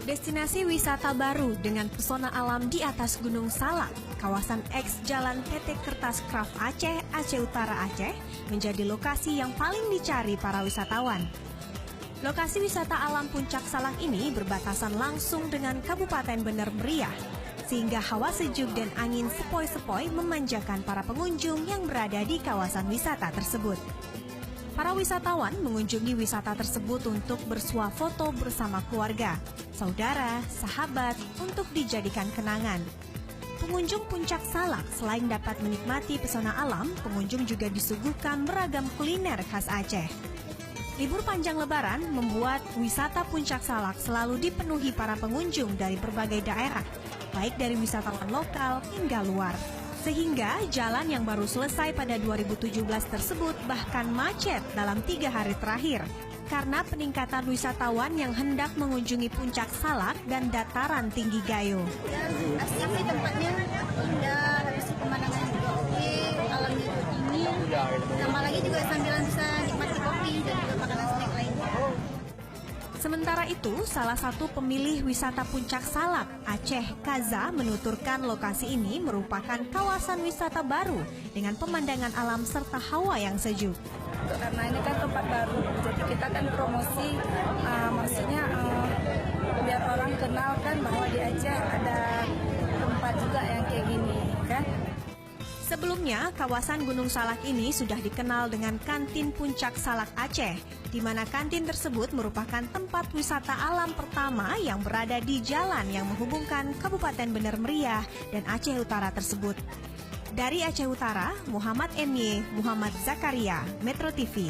Destinasi wisata baru dengan pesona alam di atas Gunung Salak, kawasan X Jalan PT Kertas Craft Aceh, Aceh Utara Aceh, menjadi lokasi yang paling dicari para wisatawan. Lokasi wisata alam Puncak Salak ini berbatasan langsung dengan Kabupaten Bener Meriah, sehingga hawa sejuk dan angin sepoi-sepoi memanjakan para pengunjung yang berada di kawasan wisata tersebut. Para wisatawan mengunjungi wisata tersebut untuk bersuah foto bersama keluarga, saudara, sahabat untuk dijadikan kenangan. Pengunjung Puncak Salak selain dapat menikmati pesona alam, pengunjung juga disuguhkan beragam kuliner khas Aceh. Libur panjang Lebaran membuat wisata Puncak Salak selalu dipenuhi para pengunjung dari berbagai daerah, baik dari wisatawan lokal hingga luar. Sehingga jalan yang baru selesai pada 2017 tersebut bahkan macet dalam 3 hari terakhir karena peningkatan wisatawan yang hendak mengunjungi Puncak Salak dan dataran tinggi Gayo. Asik sih tempatnya, indah, habis pemandangan juga oke, alamnya juga dingin, tambah lagi juga sambilan bisa nikmati kopi dan juga makanan snack lainnya. Sementara itu, salah satu pemilih wisata Puncak Salak, Aceh Kaza, menuturkan lokasi ini merupakan kawasan wisata baru dengan pemandangan alam serta hawa yang sejuk. Karena ini kan tempat baru, jadi kita kan promosi, maksudnya biar orang kenal kan bahwa di Aceh ada tempat juga yang kayak gini, kan? Sebelumnya, kawasan Gunung Salak ini sudah dikenal dengan Kantin Puncak Salak Aceh, di mana kantin tersebut merupakan tempat wisata alam pertama yang berada di jalan yang menghubungkan Kabupaten Bener Meriah dan Aceh Utara tersebut. Dari Aceh Utara, Muhammad MY, Muhammad Zakaria, Metro TV.